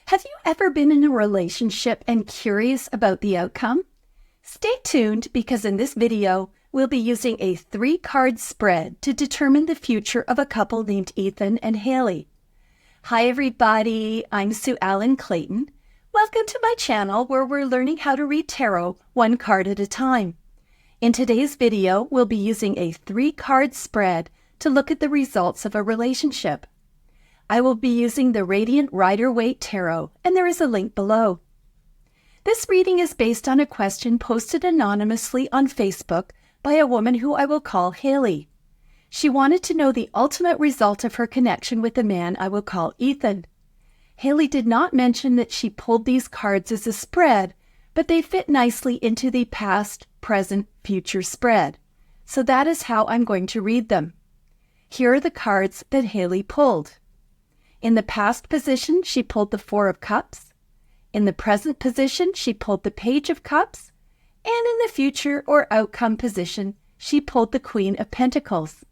Have you ever been in a relationship and curious about the outcome? Stay tuned because in this video, we'll be using a 3-card spread to determine the future of a couple named Ethan and Hailey. Hi everybody, I'm Sue Ellen Clayton. Welcome to my channel where we're learning how to read tarot one card at a time. In today's video, we'll be using a 3-card spread to look at the results of a relationship. I will be using the Radiant Rider-Waite Tarot, and there is a link below. This reading is based on a question posted anonymously on Facebook by a woman who I will call Hailey. She wanted to know the ultimate result of her connection with a man I will call Ethan. Hailey did not mention that she pulled these cards as a spread, but they fit nicely into the past, present, future spread. So that is how I'm going to read them. Here are the cards that Hailey pulled. In the past position, she pulled the 4 of Cups. In the present position, she pulled the Page of Cups. And in the future or outcome position, she pulled the Queen of Pentacles.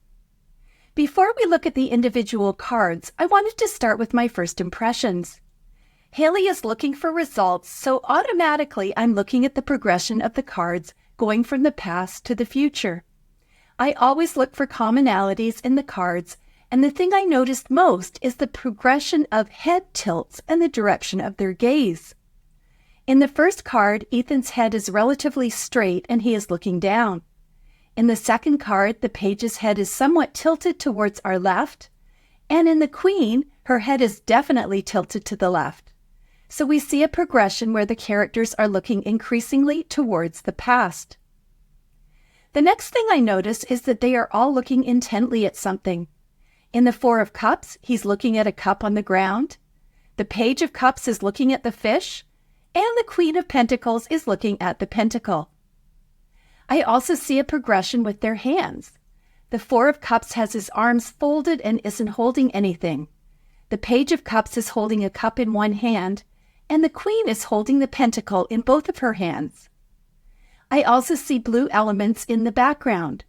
Before we look at the individual cards, I wanted to start with my first impressions. Hailey is looking for results, so automatically I'm looking at the progression of the cards going from the past to the future. I always look for commonalities in the cards, and the thing I noticed most is the progression of head tilts and the direction of their gaze. In the first card, Ethan's head is relatively straight and he is looking down. In the second card, the Page's head is somewhat tilted towards our left, and in the Queen, her head is definitely tilted to the left. So we see a progression where the characters are looking increasingly towards the past. The next thing I notice is that they are all looking intently at something. In the 4 of Cups, he's looking at a cup on the ground. The Page of Cups is looking at the fish, and the Queen of Pentacles is looking at the pentacle. I also see a progression with their hands. The 4 of Cups has his arms folded and isn't holding anything. The Page of Cups is holding a cup in one hand, and the Queen is holding the pentacle in both of her hands. I also see blue elements in the background.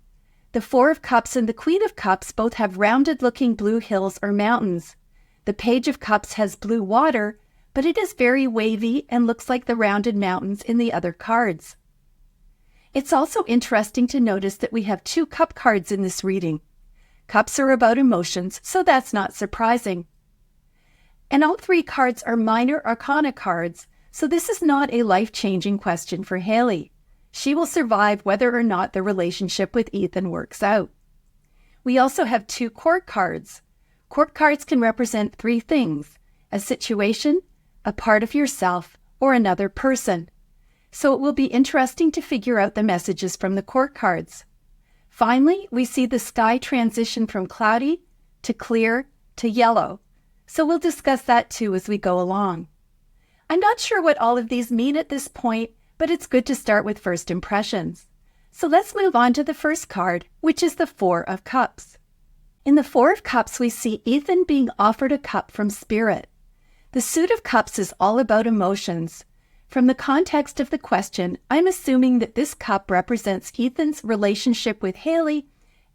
The 4 of Cups and the Queen of Cups both have rounded-looking blue hills or mountains. The Page of Cups has blue water, but it is very wavy and looks like the rounded mountains in the other cards. It's also interesting to notice that we have 2 cup cards in this reading. Cups are about emotions, so that's not surprising. And all 3 cards are minor arcana cards, so this is not a life-changing question for Hailey. She will survive whether or not the relationship with Ethan works out. We also have 2 court cards. Court cards can represent 3 things: a situation, a part of yourself, or another person. So it will be interesting to figure out the messages from the court cards. Finally, we see the sky transition from cloudy to clear to yellow. So we'll discuss that too as we go along. I'm not sure what all of these mean at this point, but it's good to start with first impressions. So let's move on to the first card, which is the 4 of Cups. In the 4 of Cups, we see Ethan being offered a cup from Spirit. The Suit of Cups is all about emotions. From the context of the question, I'm assuming that this cup represents Ethan's relationship with Hailey,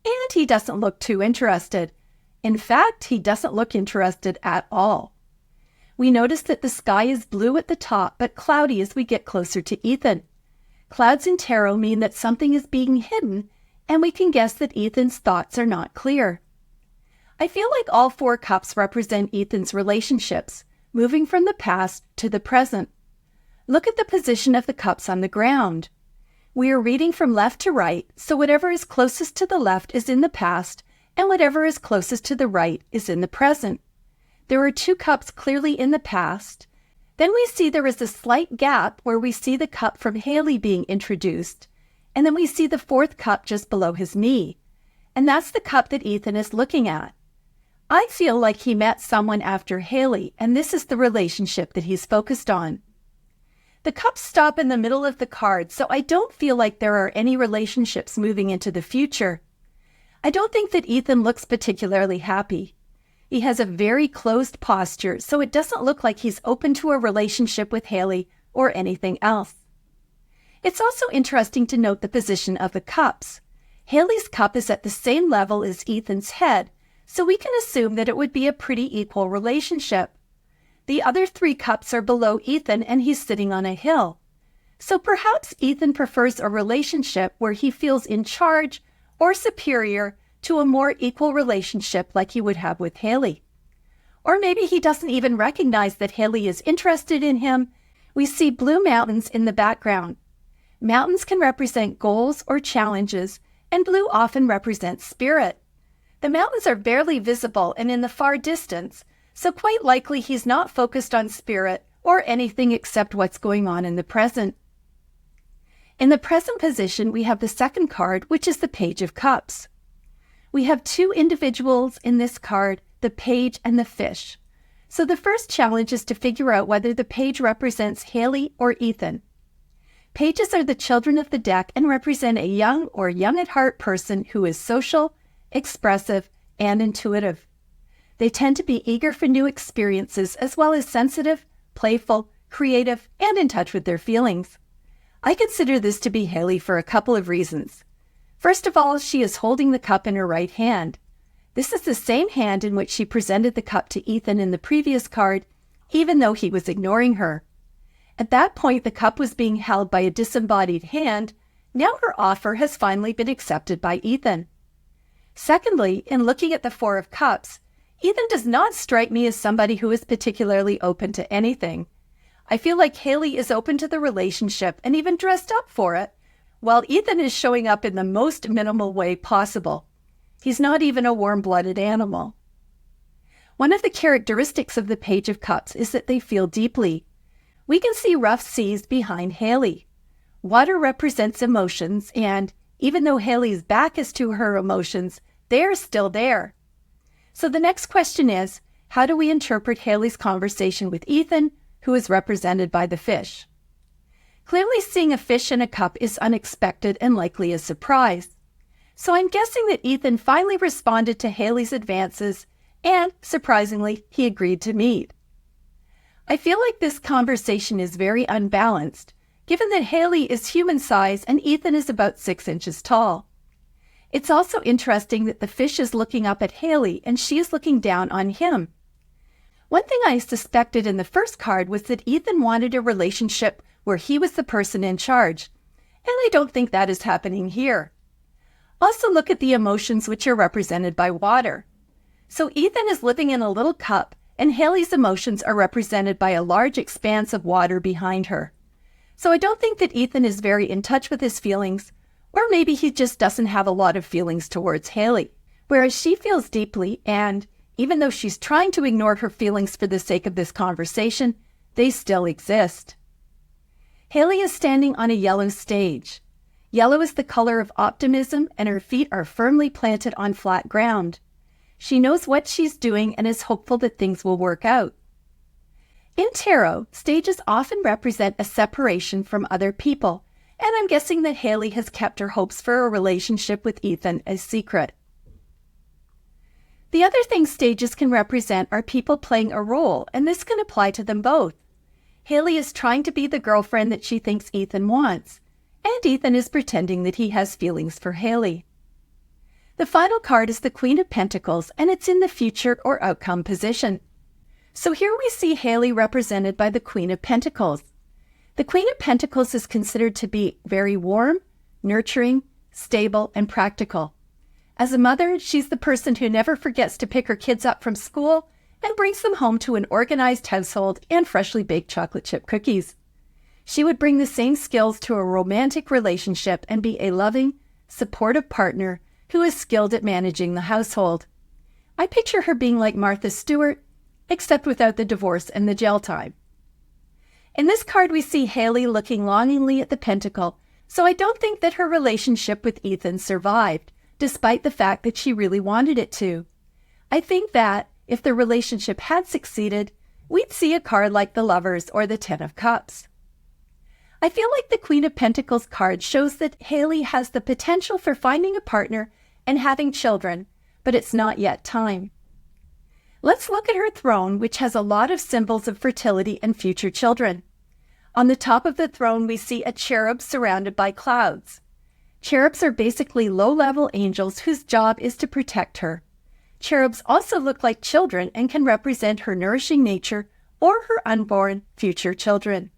and he doesn't look too interested. In fact, he doesn't look interested at all. We notice that the sky is blue at the top, but cloudy as we get closer to Ethan. Clouds in tarot mean that something is being hidden, and we can guess that Ethan's thoughts are not clear. I feel like all 4 cups represent Ethan's relationships, moving from the past to the present. Look at the position of the cups on the ground. We are reading from left to right, so whatever is closest to the left is in the past, and whatever is closest to the right is in the present. There are 2 cups clearly in the past. Then we see there is a slight gap where we see the cup from Hailey being introduced, and then we see the 4th cup just below his knee, and that's the cup that Ethan is looking at. I feel like he met someone after Hailey, and this is the relationship that he's focused on. The cups stop in the middle of the card, so I don't feel like there are any relationships moving into the future. I don't think that Ethan looks particularly happy. He has a very closed posture, so it doesn't look like he's open to a relationship with Hailey or anything else. It's also interesting to note the position of the cups. Hailey's cup is at the same level as Ethan's head, so we can assume that it would be a pretty equal relationship. The other 3 cups are below Ethan and he's sitting on a hill. So perhaps Ethan prefers a relationship where he feels in charge or superior to a more equal relationship like he would have with Hailey. Or maybe he doesn't even recognize that Hailey is interested in him. We see blue mountains in the background. Mountains can represent goals or challenges, and blue often represents spirit. The mountains are barely visible and in the far distance, so quite likely he's not focused on spirit or anything except what's going on in the present. In the present position, we have the second card, which is the Page of Cups. We have 2 individuals in this card, the Page and the Fish. So the first challenge is to figure out whether the Page represents Hailey or Ethan. Pages are the children of the deck and represent a young or young-at-heart person who is social, expressive, and intuitive. They tend to be eager for new experiences as well as sensitive, playful, creative, and in touch with their feelings. I consider this to be Hailey for a couple of reasons. First of all, she is holding the cup in her right hand. This is the same hand in which she presented the cup to Ethan in the previous card, even though he was ignoring her. At that point, the cup was being held by a disembodied hand. Now her offer has finally been accepted by Ethan. Secondly, in looking at the 4 of Cups, Ethan does not strike me as somebody who is particularly open to anything. I feel like Hailey is open to the relationship and even dressed up for it, while Ethan is showing up in the most minimal way possible. He's not even a warm-blooded animal. One of the characteristics of the Page of Cups is that they feel deeply. We can see rough seas behind Hailey. Water represents emotions, and even though Hailey's back is to her emotions, they're still there. So the next question is, how do we interpret Hailey's conversation with Ethan, who is represented by the fish? Clearly seeing a fish in a cup is unexpected and likely a surprise. So I'm guessing that Ethan finally responded to Hailey's advances and, surprisingly, he agreed to meet. I feel like this conversation is very unbalanced, given that Hailey is human size and Ethan is about 6 inches tall. It's also interesting that the fish is looking up at Hailey and she is looking down on him. One thing I suspected in the first card was that Ethan wanted a relationship where he was the person in charge, and I don't think that is happening here. Also look at the emotions which are represented by water. So Ethan is living in a little cup, and Hailey's emotions are represented by a large expanse of water behind her. So I don't think that Ethan is very in touch with his feelings, or maybe he just doesn't have a lot of feelings towards Hailey, whereas she feels deeply, and even though she's trying to ignore her feelings for the sake of this conversation, they still exist. Hailey is standing on a yellow stage. Yellow is the color of optimism, and her feet are firmly planted on flat ground. She knows what she's doing and is hopeful that things will work out. In tarot, stages often represent a separation from other people, and I'm guessing that Hailey has kept her hopes for a relationship with Ethan a secret. The other thing stages can represent are people playing a role, and this can apply to them both. Hailey is trying to be the girlfriend that she thinks Ethan wants, and Ethan is pretending that he has feelings for Hailey. The final card is the Queen of Pentacles, and it's in the future or outcome position. So here we see Hailey represented by the Queen of Pentacles. The Queen of Pentacles is considered to be very warm, nurturing, stable, and practical. As a mother, she's the person who never forgets to pick her kids up from school and brings them home to an organized household and freshly baked chocolate chip cookies. She would bring the same skills to a romantic relationship and be a loving, supportive partner who is skilled at managing the household. I picture her being like Martha Stewart, except without the divorce and the jail time. In this card, we see Hailey looking longingly at the pentacle, so I don't think that her relationship with Ethan survived, despite the fact that she really wanted it to. I think that, if the relationship had succeeded, we'd see a card like the Lovers or the 10 of Cups. I feel like the Queen of Pentacles card shows that Hailey has the potential for finding a partner and having children, but it's not yet time. Let's look at her throne, which has a lot of symbols of fertility and future children. On the top of the throne, we see a cherub surrounded by clouds. Cherubs are basically low-level angels whose job is to protect her. Cherubs also look like children and can represent her nourishing nature or her unborn future children.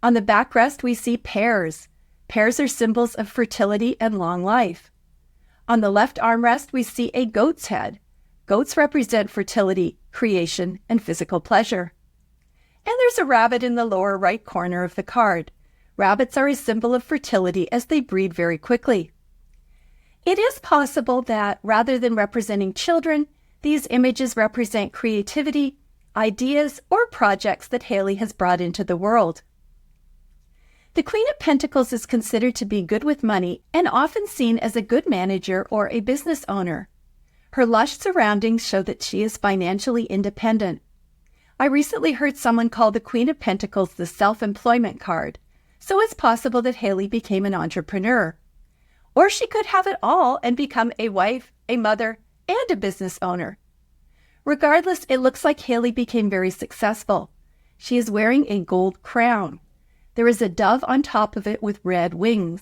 On the backrest, we see pears. Pears are symbols of fertility and long life. On the left armrest, we see a goat's head. Goats represent fertility, creation, and physical pleasure. And there's a rabbit in the lower right corner of the card. Rabbits are a symbol of fertility as they breed very quickly. It is possible that, rather than representing children, these images represent creativity, ideas, or projects that Hailey has brought into the world. The Queen of Pentacles is considered to be good with money and often seen as a good manager or a business owner. Her lush surroundings show that she is financially independent. I recently heard someone call the Queen of Pentacles the self-employment card, so it's possible that Hailey became an entrepreneur. Or she could have it all and become a wife, a mother, and a business owner. Regardless, it looks like Hailey became very successful. She is wearing a gold crown. There is a dove on top of it with red wings.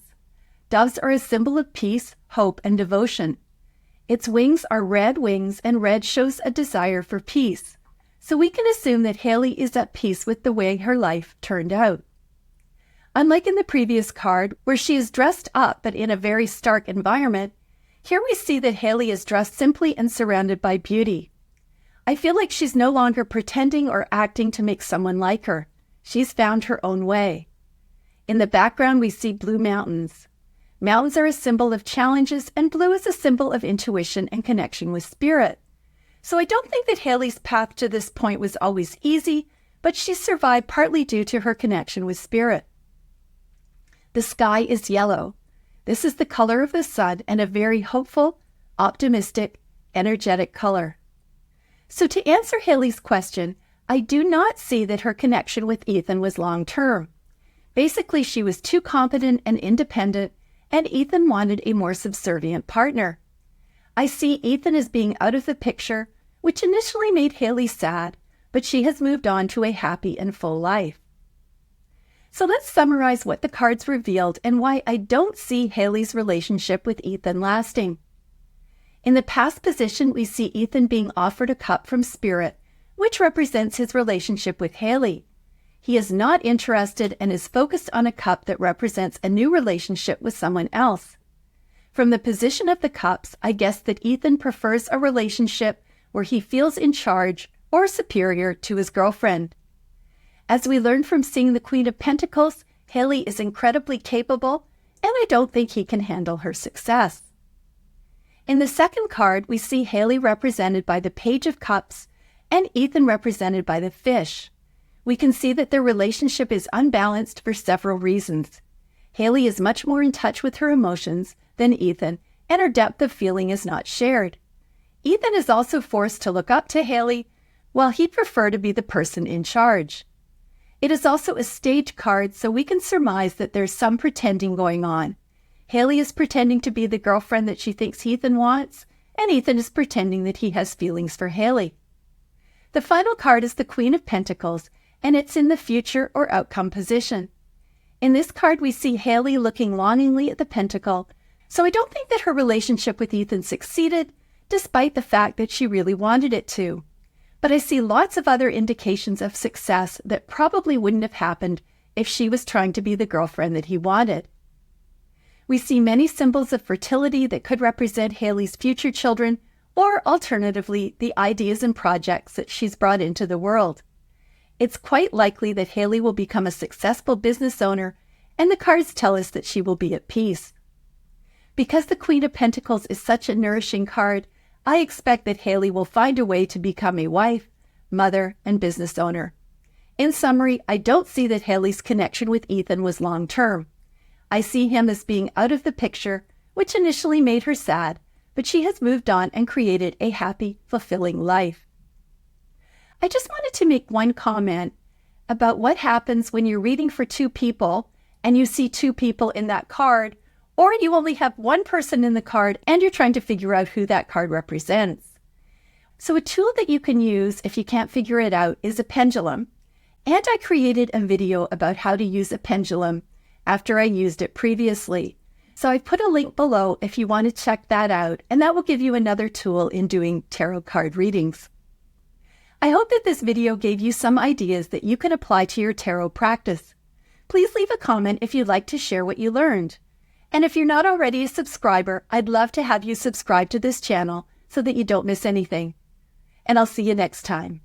Doves are a symbol of peace, hope, and devotion. Its wings are red wings, and red shows a desire for peace. So we can assume that Hailey is at peace with the way her life turned out. Unlike in the previous card, where she is dressed up but in a very stark environment, here we see that Hailey is dressed simply and surrounded by beauty. I feel like she's no longer pretending or acting to make someone like her. She's found her own way. In the background, we see blue mountains. Mountains are a symbol of challenges, and blue is a symbol of intuition and connection with spirit. So I don't think that Hailey's path to this point was always easy, but she survived partly due to her connection with spirit. The sky is yellow. This is the color of the sun and a very hopeful, optimistic, energetic color. So to answer Hailey's question, I do not see that her connection with Ethan was long-term. Basically, she was too competent and independent, and Ethan wanted a more subservient partner. I see Ethan as being out of the picture, which initially made Hailey sad, but she has moved on to a happy and full life. So let's summarize what the cards revealed and why I don't see Hailey's relationship with Ethan lasting. In the past position, we see Ethan being offered a cup from Spirit, which represents his relationship with Hailey. He is not interested and is focused on a cup that represents a new relationship with someone else. From the position of the cups, I guess that Ethan prefers a relationship where he feels in charge or superior to his girlfriend. As we learned from seeing the Queen of Pentacles, Hailey is incredibly capable, and I don't think he can handle her success. In the second card, we see Hailey represented by the Page of Cups and Ethan represented by the Fish. We can see that their relationship is unbalanced for several reasons. Hailey is much more in touch with her emotions than Ethan, and her depth of feeling is not shared. Ethan is also forced to look up to Hailey, while he'd prefer to be the person in charge. It is also a stage card, so we can surmise that there's some pretending going on. Hailey is pretending to be the girlfriend that she thinks Ethan wants, and Ethan is pretending that he has feelings for Hailey. The final card is the Queen of Pentacles, and it's in the future or outcome position. In this card, we see Hailey looking longingly at the pentacle, so I don't think that her relationship with Ethan succeeded, despite the fact that she really wanted it to. But I see lots of other indications of success that probably wouldn't have happened if she was trying to be the girlfriend that he wanted. We see many symbols of fertility that could represent Hailey's future children, or alternatively, the ideas and projects that she's brought into the world. It's quite likely that Hailey will become a successful business owner, and the cards tell us that she will be at peace. Because the Queen of Pentacles is such a nourishing card, I expect that Hailey will find a way to become a wife, mother, and business owner. In summary, I don't see that Hailey's connection with Ethan was long-term. I see him as being out of the picture, which initially made her sad, but she has moved on and created a happy, fulfilling life. I just wanted to make one comment about what happens when you're reading for two people and you see two people in that card, or you only have one person in the card and you're trying to figure out who that card represents. So a tool that you can use if you can't figure it out is a pendulum. And I created a video about how to use a pendulum after I used it previously. So I put a link below if you want to check that out, and that will give you another tool in doing tarot card readings. I hope that this video gave you some ideas that you can apply to your tarot practice. Please leave a comment if you'd like to share what you learned. And if you're not already a subscriber, I'd love to have you subscribe to this channel so that you don't miss anything. And I'll see you next time.